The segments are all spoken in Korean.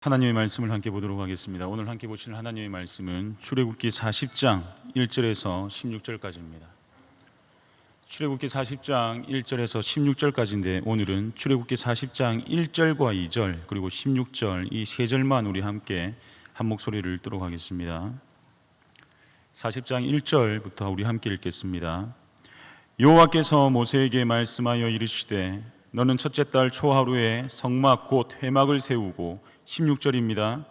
하나님의 말씀을 함께 보도록 하겠습니다. 오늘 함께 보실 하나님의 말씀은 출애굽기 40장 1절에서 16절까지입니다. 출애굽기 40장 1절에서 16절까지인데 오늘은 출애굽기 40장 1절과 2절 그리고 16절 이 세 절만 우리 함께 한 목소리를 읽도록 하겠습니다. 40장 1절부터 우리 함께 읽겠습니다. 여호와께서 모세에게 말씀하여 이르시되 너는 첫째 달 초하루에 성막 곧 회막을 세우고 16절입니다.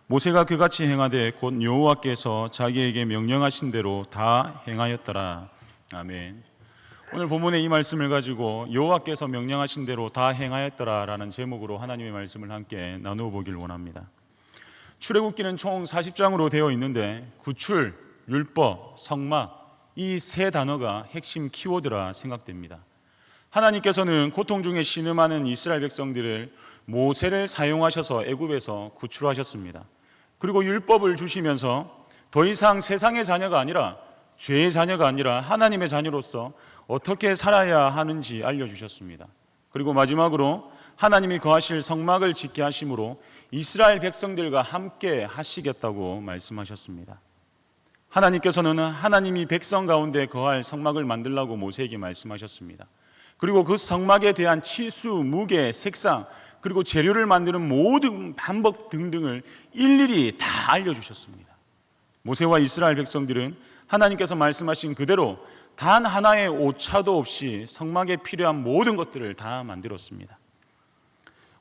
모세가 그같이 행하되 곧 여호와께서 자기에게 명령하신 대로 다 행하였더라. 아멘. 오늘 본문의 이 말씀을 가지고 여호와께서 명령하신 대로 다 행하였더라 라는 제목으로 하나님의 말씀을 함께 나누어 보길 원합니다. 출애굽기는 총 40장으로 되어 있는데 구출, 율법, 성막 이 세 단어가 핵심 키워드라 생각됩니다. 하나님께서는 고통 중에 신음하는 이스라엘 백성들을 모세를 사용하셔서 애굽에서 구출하셨습니다. 그리고 율법을 주시면서 더 이상 세상의 자녀가 아니라 죄의 자녀가 아니라 하나님의 자녀로서 어떻게 살아야 하는지 알려주셨습니다. 그리고 마지막으로 하나님이 거하실 성막을 짓게 하심으로 이스라엘 백성들과 함께 하시겠다고 말씀하셨습니다. 하나님께서는 하나님이 백성 가운데 거할 성막을 만들라고 모세에게 말씀하셨습니다. 그리고 그 성막에 대한 치수, 무게, 색상 그리고 재료를 만드는 모든 방법 등등을 일일이 다 알려주셨습니다. 모세와 이스라엘 백성들은 하나님께서 말씀하신 그대로 단 하나의 오차도 없이 성막에 필요한 모든 것들을 다 만들었습니다.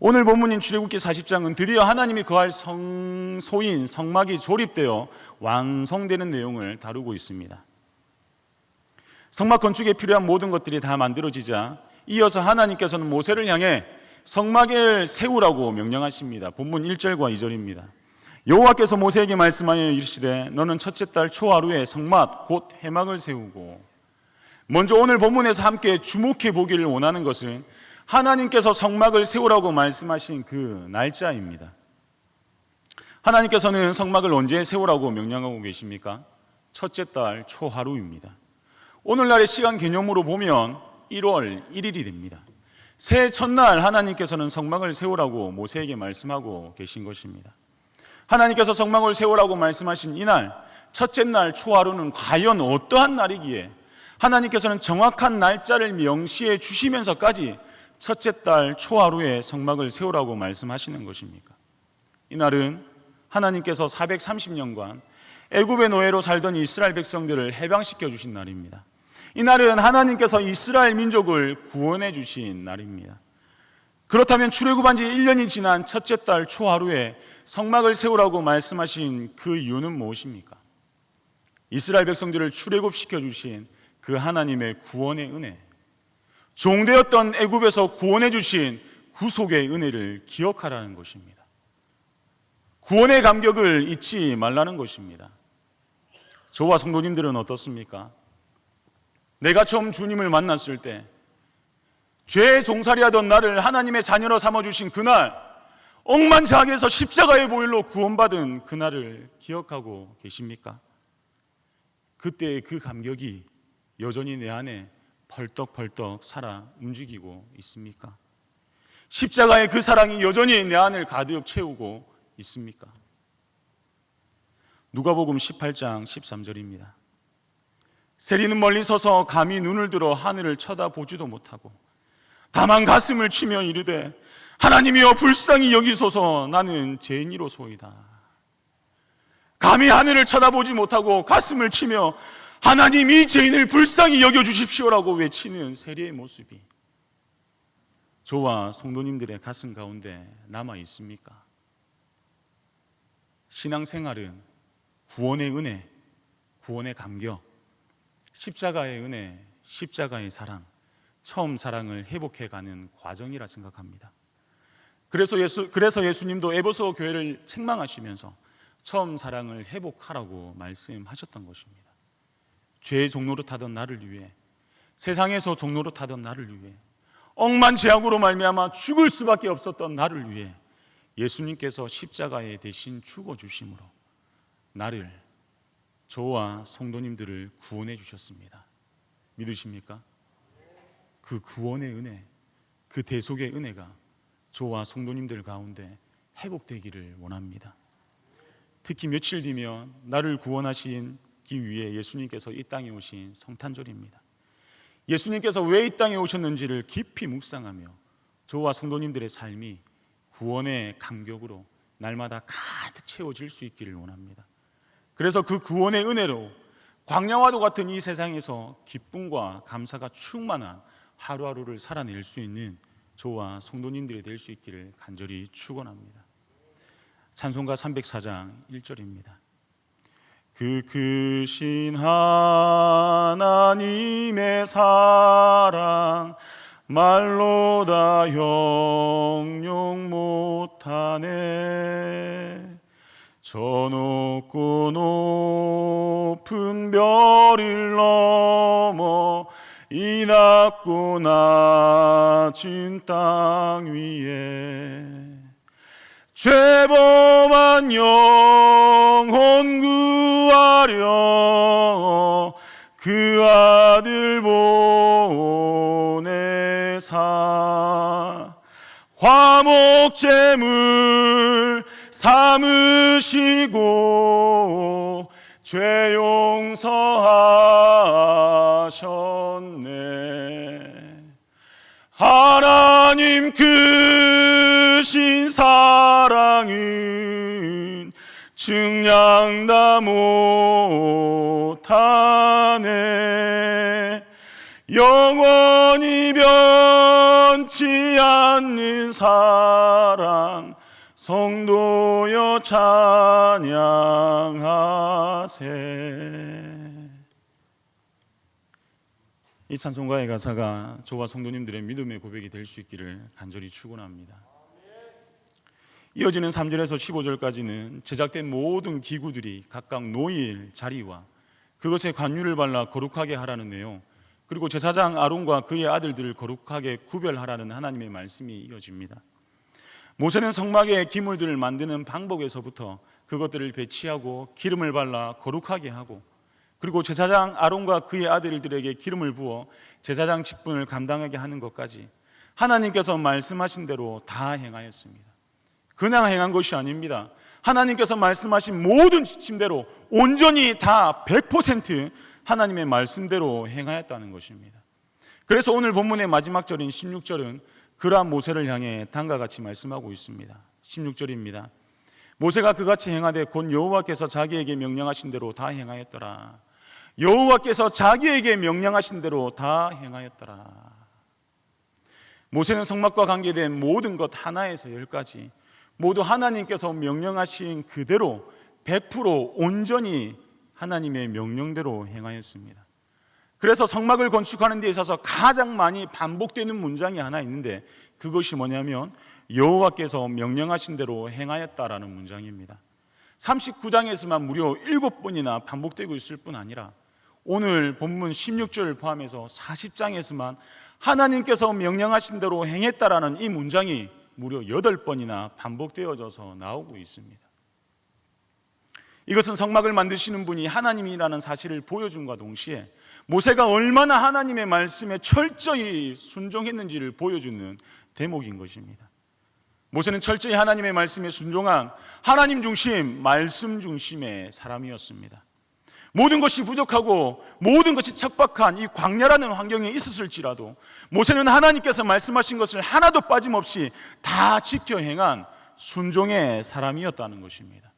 오늘 본문인 출애굽기 40장은 드디어 하나님이 거할 성소인 성막이 조립되어 완성되는 내용을 다루고 있습니다. 성막 건축에 필요한 모든 것들이 다 만들어지자 이어서 하나님께서는 모세를 향해 성막을 세우라고 명령하십니다. 본문 1절과 2절입니다. 여호와께서 모세에게 말씀하여 이르시되 너는 첫째 달 초하루에 성막 곧 회막을 세우고. 먼저 오늘 본문에서 함께 주목해 보기를 원하는 것은 하나님께서 성막을 세우라고 말씀하신 그 날짜입니다. 하나님께서는 성막을 언제 세우라고 명령하고 계십니까? 첫째 달 초하루입니다. 오늘날의 시간 개념으로 보면 1월 1일이 됩니다. 새해 첫날 하나님께서는 성막을 세우라고 모세에게 말씀하고 계신 것입니다. 하나님께서 성막을 세우라고 말씀하신 이날 첫째 날 초하루는 과연 어떠한 날이기에 하나님께서는 정확한 날짜를 명시해 주시면서까지 첫째 달 초하루에 성막을 세우라고 말씀하시는 것입니까? 이날은 하나님께서 430년간 애굽의 노예로 살던 이스라엘 백성들을 해방시켜 주신 날입니다. 이날은 하나님께서 이스라엘 민족을 구원해 주신 날입니다. 그렇다면 출애굽한 지 1년이 지난 첫째 달 초하루에 성막을 세우라고 말씀하신 그 이유는 무엇입니까? 이스라엘 백성들을 출애굽시켜 주신 그 하나님의 구원의 은혜, 종되었던 애굽에서 구원해 주신 구속의 은혜를 기억하라는 것입니다. 구원의 감격을 잊지 말라는 것입니다. 저와 성도님들은 어떻습니까? 내가 처음 주님을 만났을 때 죄의 종살이하던 나를 하나님의 자녀로 삼아주신 그날, 억만장에서 십자가의 보혈로 구원받은 그날을 기억하고 계십니까? 그때의 그 감격이 여전히 내 안에 펄떡펄떡 살아 움직이고 있습니까? 십자가의 그 사랑이 여전히 내 안을 가득 채우고 있습니까? 누가복음 18장 13절입니다. 세리는 멀리 서서 감히 눈을 들어 하늘을 쳐다보지도 못하고 다만 가슴을 치며 이르되 하나님이여 불쌍히 여기소서 나는 죄인이로소이다. 감히 하늘을 쳐다보지 못하고 가슴을 치며 하나님 이 죄인을 불쌍히 여겨주십시오라고 외치는 세리의 모습이 저와 성도님들의 가슴 가운데 남아 있습니까? 신앙생활은 구원의 은혜, 구원의 감격, 십자가의 은혜, 십자가의 사랑, 처음 사랑을 회복해가는 과정이라 생각합니다. 그래서 예수님도 에베소 교회를 책망하시면서 처음 사랑을 회복하라고 말씀하셨던 것입니다. 죄의 종노릇하던 나를 위해, 세상에서 종노릇하던 나를 위해, 억만 죄악으로 말미암아 죽을 수밖에 없었던 나를 위해 예수님께서 십자가에 대신 죽어주심으로 나를, 저와 성도님들을 구원해 주셨습니다. 믿으십니까? 그 구원의 은혜, 그 대속의 은혜가 저와 성도님들 가운데 회복되기를 원합니다. 특히 며칠 뒤면 나를 구원하시기 위해 예수님께서 이 땅에 오신 성탄절입니다. 예수님께서 왜 이 땅에 오셨는지를 깊이 묵상하며 저와 성도님들의 삶이 구원의 감격으로 날마다 가득 채워질 수 있기를 원합니다. 그래서 그 구원의 은혜로 광야와도 같은 이 세상에서 기쁨과 감사가 충만한 하루하루를 살아낼 수 있는 저와 성도님들이 될 수 있기를 간절히 축원합니다. 찬송가 304장 1절입니다. 그 크신 하나님의 사랑 말로 다 형용 못하네. 저 높고 높은 별을 넘어 이 낮고 낮은 땅 위에 죄범한 영혼 구하려 그 아들 보내사 화목제물 삼으시고 죄 용서하셨네. 하나님 크신 사랑은 증량다 못하네. 영원히 변치 않는 사랑 성도여 찬양하세. 이 찬송가의 가사가 저와 성도님들의 믿음의 고백이 될 수 있기를 간절히 축원합니다. 이어지는 3절에서 15절까지는 제작된 모든 기구들이 각각 놓일 자리와 그것에 관유를 발라 거룩하게 하라는 내용, 그리고 제사장 아론과 그의 아들들을 거룩하게 구별하라는 하나님의 말씀이 이어집니다. 모세는 성막의 기물들을 만드는 방법에서부터 그것들을 배치하고 기름을 발라 거룩하게 하고, 그리고 제사장 아론과 그의 아들들에게 기름을 부어 제사장 직분을 감당하게 하는 것까지 하나님께서 말씀하신 대로 다 행하였습니다. 그냥 행한 것이 아닙니다. 하나님께서 말씀하신 모든 지침대로 온전히 다 100% 하나님의 말씀대로 행하였다는 것입니다. 그래서 오늘 본문의 마지막 절인 16절은 그라 모세를 향해 다음과 같이 말씀하고 있습니다. 16절입니다. 모세가 그같이 행하되 곧 여호와께서 자기에게 명령하신 대로 다 행하였더라. 여호와께서 자기에게 명령하신 대로 다 행하였더라. 모세는 성막과 관계된 모든 것 하나에서 10까지 모두 하나님께서 명령하신 그대로 100% 온전히 하나님의 명령대로 행하였습니다. 그래서 성막을 건축하는 데 있어서 가장 많이 반복되는 문장이 하나 있는데 그것이 뭐냐면 여호와께서 명령하신 대로 행하였다라는 문장입니다. 39장에서만 무려 7번이나 반복되고 있을 뿐 아니라 오늘 본문 16절을 포함해서 40장에서만 하나님께서 명령하신 대로 행했다라는 이 문장이 무려 8번이나 반복되어져서 나오고 있습니다. 이것은 성막을 만드시는 분이 하나님이라는 사실을 보여줌과 동시에 모세가 얼마나 하나님의 말씀에 철저히 순종했는지를 보여주는 대목인 것입니다. 모세는 철저히 하나님의 말씀에 순종한 하나님 중심, 말씀 중심의 사람이었습니다. 모든 것이 부족하고 모든 것이 척박한 이 광야라는 환경에 있었을지라도 모세는 하나님께서 말씀하신 것을 하나도 빠짐없이 다 지켜 행한 순종의 사람이었다는 것입니다.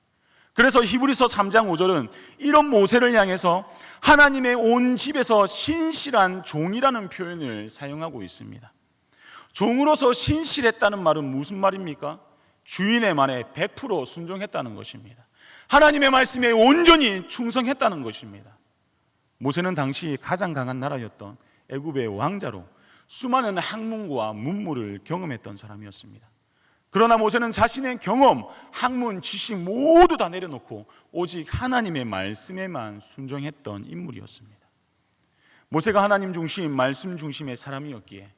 그래서 히브리서 3장 5절은 이런 모세를 향해서 하나님의 온 집에서 신실한 종이라는 표현을 사용하고 있습니다. 종으로서 신실했다는 말은 무슨 말입니까? 주인의 말에 100% 순종했다는 것입니다. 하나님의 말씀에 온전히 충성했다는 것입니다. 모세는 당시 가장 강한 나라였던 애굽의 왕자로 수많은 학문과 문물을 경험했던 사람이었습니다. 그러나 모세는 자신의 경험, 학문, 지식 모두 다 내려놓고 오직 하나님의 말씀에만 순종했던 인물이었습니다. 모세가 하나님 중심, 말씀 중심의 사람이었기에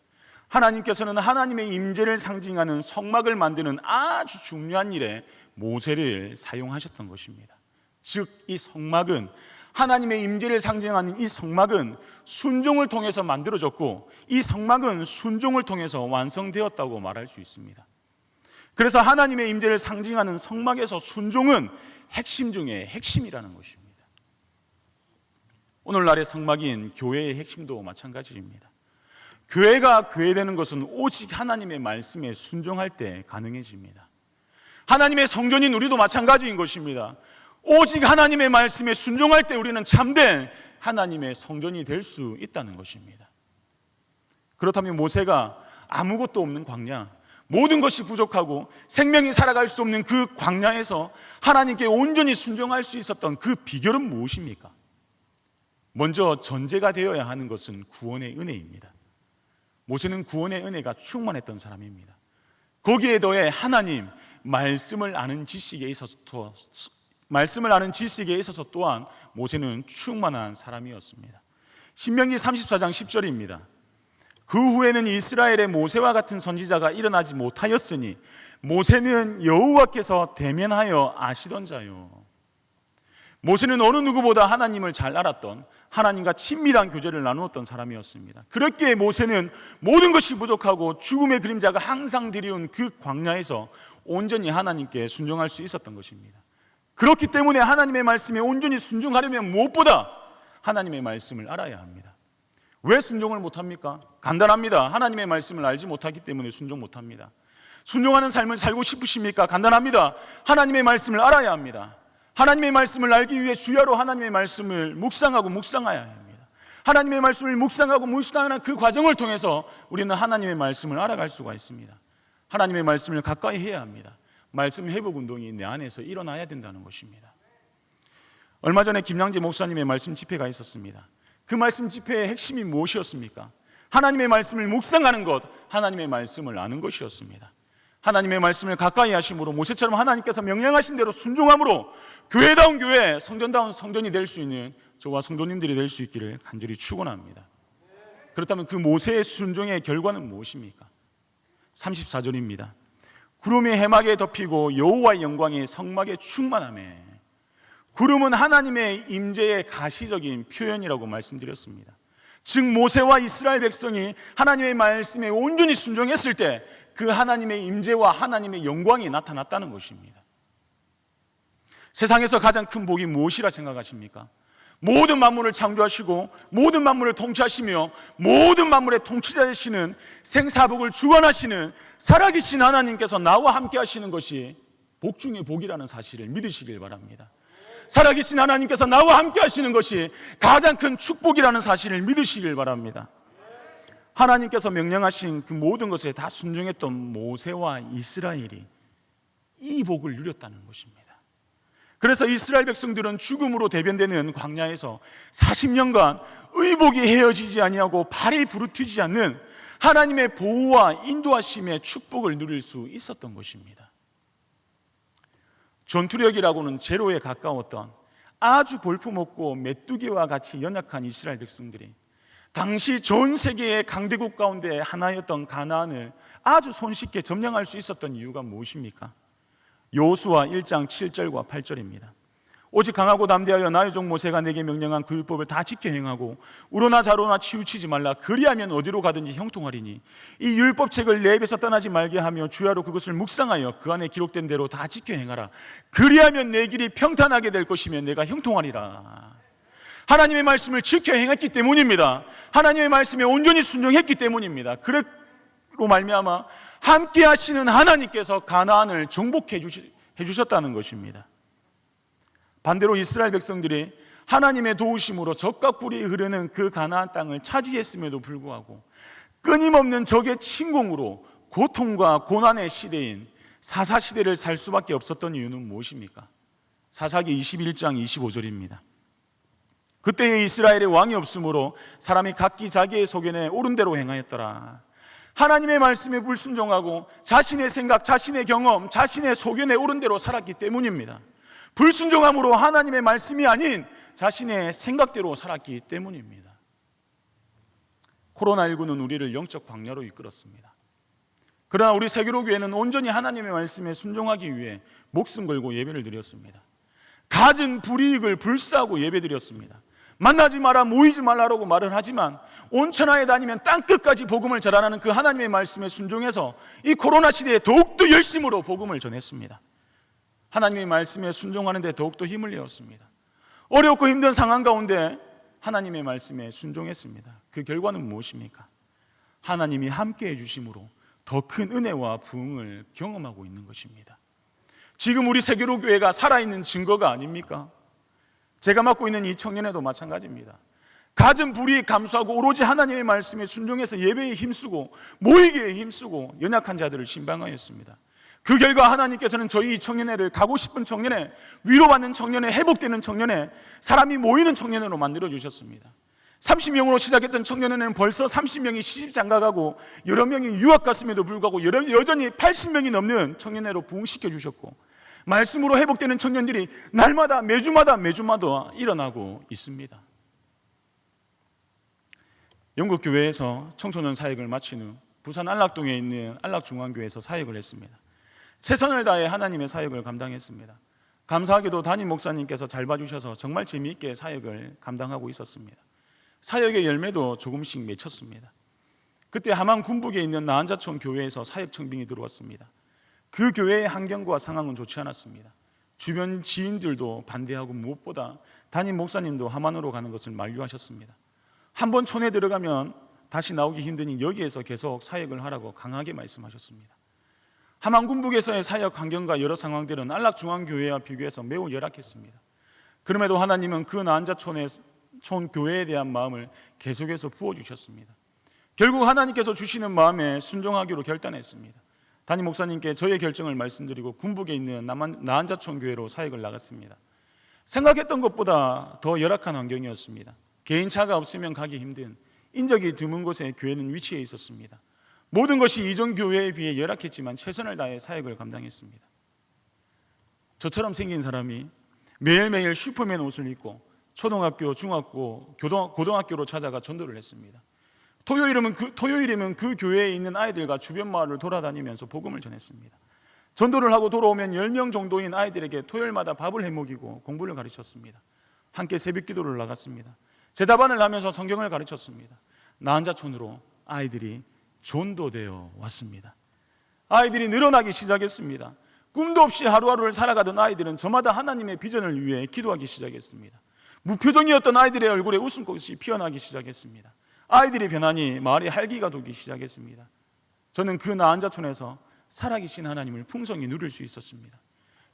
하나님께서는 하나님의 임재를 상징하는 성막을 만드는 아주 중요한 일에 모세를 사용하셨던 것입니다. 즉, 이 성막은 하나님의 임재를 상징하는 이 성막은 순종을 통해서 만들어졌고 이 성막은 순종을 통해서 완성되었다고 말할 수 있습니다. 그래서 하나님의 임재를 상징하는 성막에서 순종은 핵심 중에 핵심이라는 것입니다. 오늘날의 성막인 교회의 핵심도 마찬가지입니다. 교회가 교회되는 것은 오직 하나님의 말씀에 순종할 때 가능해집니다. 하나님의 성전인 우리도 마찬가지인 것입니다. 오직 하나님의 말씀에 순종할 때 우리는 참된 하나님의 성전이 될 수 있다는 것입니다. 그렇다면 모세가 아무것도 없는 광야, 모든 것이 부족하고 생명이 살아갈 수 없는 그 광야에서 하나님께 온전히 순종할 수 있었던 그 비결은 무엇입니까? 먼저 전제가 되어야 하는 것은 구원의 은혜입니다. 모세는 구원의 은혜가 충만했던 사람입니다. 거기에 더해 하나님 말씀을 아는 지식에 있어서 또한 모세는 충만한 사람이었습니다. 신명기 34장 10절입니다. 그 후에는 이스라엘의 모세와 같은 선지자가 일어나지 못하였으니 모세는 여호와께서 대면하여 아시던 자요. 모세는 어느 누구보다 하나님을 잘 알았던, 하나님과 친밀한 교제를 나누었던 사람이었습니다. 그렇기에 모세는 모든 것이 부족하고 죽음의 그림자가 항상 드리운 그 광야에서 온전히 하나님께 순종할 수 있었던 것입니다. 그렇기 때문에 하나님의 말씀에 온전히 순종하려면 무엇보다 하나님의 말씀을 알아야 합니다. 왜 순종을 못합니까? 간단합니다. 하나님의 말씀을 알지 못하기 때문에 순종 못합니다. 순종하는 삶을 살고 싶으십니까? 간단합니다. 하나님의 말씀을 알아야 합니다. 하나님의 말씀을 알기 위해 주야로 하나님의 말씀을 묵상하고 묵상해야 합니다. 하나님의 말씀을 묵상하고 묵상하는 그 과정을 통해서 우리는 하나님의 말씀을 알아갈 수가 있습니다. 하나님의 말씀을 가까이 해야 합니다. 말씀 회복 운동이 내 안에서 일어나야 된다는 것입니다. 얼마 전에 김양재 목사님의 말씀 집회가 있었습니다. 그 말씀 집회의 핵심이 무엇이었습니까? 하나님의 말씀을 묵상하는 것, 하나님의 말씀을 아는 것이었습니다. 하나님의 말씀을 가까이 하심으로 모세처럼 하나님께서 명령하신 대로 순종함으로 교회다운 교회, 성전다운 성전이 될 수 있는 저와 성도님들이 될 수 있기를 간절히 축원합니다. 그렇다면 그 모세의 순종의 결과는 무엇입니까? 34절입니다. 구름이 해막에 덮이고 여호와의 영광이 성막에 충만하매. 구름은 하나님의 임재의 가시적인 표현이라고 말씀드렸습니다. 즉 모세와 이스라엘 백성이 하나님의 말씀에 온전히 순종했을 때 그 하나님의 임재와 하나님의 영광이 나타났다는 것입니다. 세상에서 가장 큰 복이 무엇이라 생각하십니까? 모든 만물을 창조하시고 모든 만물을 통치하시며 모든 만물의 통치자 되시는 생사복을 주관하시는 살아계신 하나님께서 나와 함께 하시는 것이 복 중의 복이라는 사실을 믿으시길 바랍니다. 살아계신 하나님께서 나와 함께 하시는 것이 가장 큰 축복이라는 사실을 믿으시길 바랍니다. 하나님께서 명령하신 그 모든 것에 다 순종했던 모세와 이스라엘이 이 복을 누렸다는 것입니다. 그래서 이스라엘 백성들은 죽음으로 대변되는 광야에서 40년간 의복이 헤어지지 아니하고 발이 부르트지 않는 하나님의 보호와 인도하심의 축복을 누릴 수 있었던 것입니다. 전투력이라고는 제로에 가까웠던 아주 볼품없고 메뚜기와 같이 연약한 이스라엘 백성들이 당시 전 세계의 강대국 가운데 하나였던 가나안을 아주 손쉽게 점령할 수 있었던 이유가 무엇입니까? 여호수아 1장 7절과 8절입니다. 오직 강하고 담대하여 나의 종 모세가 내게 명령한 그 율법을 다 지켜 행하고 우로나 좌로나 치우치지 말라. 그리하면 어디로 가든지 형통하리니 이 율법책을 내 입에서 떠나지 말게 하며 주야로 그것을 묵상하여 그 안에 기록된 대로 다 지켜 행하라. 그리하면 내 길이 평탄하게 될 것이며 내가 형통하리라. 하나님의 말씀을 지켜 행했기 때문입니다. 하나님의 말씀에 온전히 순종했기 때문입니다. 그로 말미암아 함께 하시는 하나님께서 가나안을 정복해 주셨다는 것입니다. 반대로 이스라엘 백성들이 하나님의 도우심으로 젖과 꿀이 흐르는 그 가나안 땅을 차지했음에도 불구하고 끊임없는 적의 침공으로 고통과 고난의 시대인 사사시대를 살 수밖에 없었던 이유는 무엇입니까? 사사기 21장 25절입니다. 그때에 이스라엘의 왕이 없으므로 사람이 각기 자기의 소견에 옳은 대로 행하였더라. 하나님의 말씀에 불순종하고 자신의 생각, 자신의 경험, 자신의 소견에 옳은 대로 살았기 때문입니다. 불순종함으로 하나님의 말씀이 아닌 자신의 생각대로 살았기 때문입니다. 코로나19는 우리를 영적 광야로 이끌었습니다. 그러나 우리 세계로교회는 온전히 하나님의 말씀에 순종하기 위해 목숨 걸고 예배를 드렸습니다. 갖은 불이익을 불사하고 예배드렸습니다. 만나지 마라, 모이지 말라라고 말을 하지만 온천하에 다니면 땅끝까지 복음을 전하는 그 하나님의 말씀에 순종해서 이 코로나 시대에 더욱더 열심으로 복음을 전했습니다. 하나님의 말씀에 순종하는 데 더욱더 힘을 내었습니다. 어렵고 힘든 상황 가운데 하나님의 말씀에 순종했습니다. 그 결과는 무엇입니까? 하나님이 함께해 주심으로 더 큰 은혜와 부흥을 경험하고 있는 것입니다. 지금 우리 세계로교회가 살아있는 증거가 아닙니까? 제가 맡고 있는 이 청년회도 마찬가지입니다. 갖은 불이익 감수하고 오로지 하나님의 말씀에 순종해서 예배에 힘쓰고 모이기에 힘쓰고 연약한 자들을 신방하였습니다. 그 결과 하나님께서는 저희 이 청년회를 가고 싶은 청년회, 위로받는 청년회, 회복되는 청년회, 사람이 모이는 청년회로 만들어 주셨습니다. 30명으로 시작했던 청년회는 벌써 30명이 시집 장가가고 여러 명이 유학 갔음에도 불구하고 여전히 80명이 넘는 청년회로 부흥시켜 주셨고, 말씀으로 회복되는 청년들이 날마다 매주마다 일어나고 있습니다. 영국 교회에서 청소년 사역을 마친 후 부산 안락동에 있는 안락중앙교회에서 사역을 했습니다. 최선을 다해 하나님의 사역을 감당했습니다. 감사하게도 담임 목사님께서 잘 봐주셔서 정말 재미있게 사역을 감당하고 있었습니다. 사역의 열매도 조금씩 맺혔습니다. 그때 함안 군북에 있는 나한자촌 교회에서 사역 청빙이 들어왔습니다. 그 교회의 환경과 상황은 좋지 않았습니다. 주변 지인들도 반대하고 무엇보다 담임 목사님도 함안으로 가는 것을 만류하셨습니다. 한번 촌에 들어가면 다시 나오기 힘드니 여기에서 계속 사역을 하라고 강하게 말씀하셨습니다. 함안 군북에서의 사역 환경과 여러 상황들은 안락중앙교회와 비교해서 매우 열악했습니다. 그럼에도 하나님은 그 나한자촌 교회에 대한 마음을 계속해서 부어주셨습니다. 결국 하나님께서 주시는 마음에 순종하기로 결단했습니다. 담임 목사님께 저의 결정을 말씀드리고 군북에 있는 나한자촌 교회로 사역을 나갔습니다. 생각했던 것보다 더 열악한 환경이었습니다. 개인차가 없으면 가기 힘든 인적이 드문 곳에 교회는 위치해 있었습니다. 모든 것이 이전 교회에 비해 열악했지만 최선을 다해 사역을 감당했습니다. 저처럼 생긴 사람이 매일매일 슈퍼맨 옷을 입고 초등학교, 중학교, 고등학교로 찾아가 전도를 했습니다. 토요일이면 그 교회에 있는 아이들과 주변 마을을 돌아다니면서 복음을 전했습니다. 전도를 하고 돌아오면 10명 정도인 아이들에게 토요일마다 밥을 해먹이고 공부를 가르쳤습니다. 함께 새벽 기도를 나갔습니다. 제자반을 하면서 성경을 가르쳤습니다. 나한자촌으로 아이들이 전도되어 왔습니다. 아이들이 늘어나기 시작했습니다. 꿈도 없이 하루하루를 살아가던 아이들은 저마다 하나님의 비전을 위해 기도하기 시작했습니다. 무표정이었던 아이들의 얼굴에 웃음꽃이 피어나기 시작했습니다. 아이들이 변하니 마을에 활기가 돌기 시작했습니다. 저는 그 나한자촌에서 살아계신 하나님을 풍성히 누릴 수 있었습니다.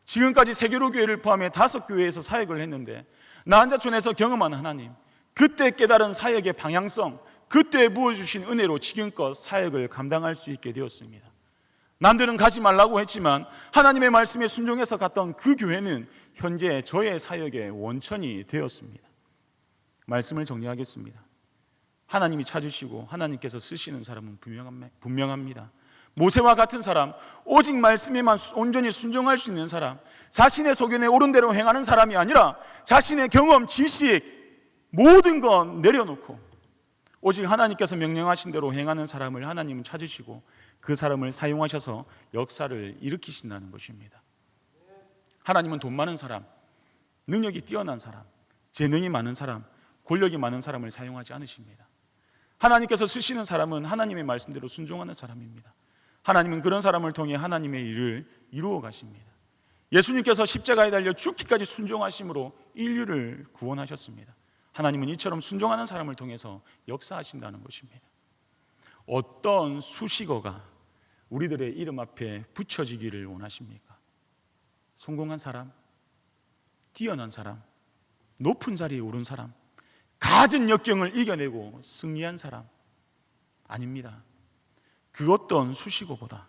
지금까지 세계로교회를 포함해 5교회에서 사역을 했는데 나한자촌에서 경험한 하나님, 그때 깨달은 사역의 방향성, 그때 부어주신 은혜로 지금껏 사역을 감당할 수 있게 되었습니다. 남들은 가지 말라고 했지만 하나님의 말씀에 순종해서 갔던 그 교회는 현재 저의 사역의 원천이 되었습니다. 말씀을 정리하겠습니다. 하나님이 찾으시고 하나님께서 쓰시는 사람은 분명합니다. 모세와 같은 사람, 오직 말씀에만 온전히 순종할 수 있는 사람, 자신의 소견에 옳은 대로 행하는 사람이 아니라 자신의 경험, 지식, 모든 건 내려놓고 오직 하나님께서 명령하신 대로 행하는 사람을 하나님은 찾으시고 그 사람을 사용하셔서 역사를 일으키신다는 것입니다. 하나님은 돈 많은 사람, 능력이 뛰어난 사람, 재능이 많은 사람, 권력이 많은 사람을 사용하지 않으십니다. 하나님께서 쓰시는 사람은 하나님의 말씀대로 순종하는 사람입니다. 하나님은 그런 사람을 통해 하나님의 일을 이루어 가십니다. 예수님께서 십자가에 달려 죽기까지 순종하심으로 인류를 구원하셨습니다. 하나님은 이처럼 순종하는 사람을 통해서 역사하신다는 것입니다. 어떤 수식어가 우리들의 이름 앞에 붙여지기를 원하십니까? 성공한 사람, 뛰어난 사람, 높은 자리에 오른 사람, 갖은 역경을 이겨내고 승리한 사람 아닙니다. 그 어떤 수식어보다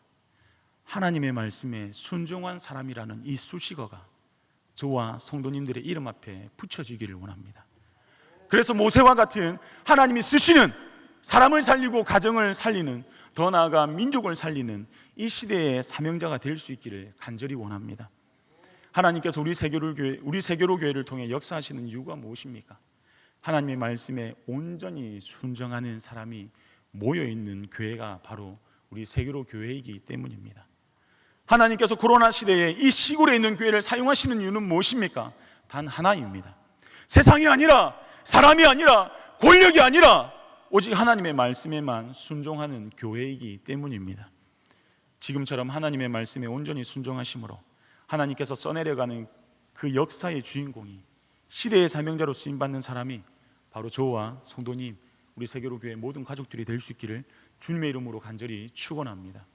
하나님의 말씀에 순종한 사람이라는 이 수식어가 저와 성도님들의 이름 앞에 붙여지기를 원합니다. 그래서 모세와 같은 하나님이 쓰시는 사람을 살리고 가정을 살리는, 더 나아가 민족을 살리는 이 시대의 사명자가 될 수 있기를 간절히 원합니다. 하나님께서 우리 세계로 교회를 통해 역사하시는 이유가 무엇입니까? 하나님의 말씀에 온전히 순종하는 사람이 모여있는 교회가 바로 우리 세계로 교회이기 때문입니다. 하나님께서 코로나 시대에 이 시골에 있는 교회를 사용하시는 이유는 무엇입니까? 단 하나입니다. 세상이 아니라 사람이 아니라 권력이 아니라 오직 하나님의 말씀에만 순종하는 교회이기 때문입니다. 지금처럼 하나님의 말씀에 온전히 순종하심으로 하나님께서 써내려가는 그 역사의 주인공이, 시대의 사명자로 쓰임받는 사람이 바로 저와 성도님, 우리 세계로 교회 모든 가족들이 될 수 있기를 주님의 이름으로 간절히 축원합니다.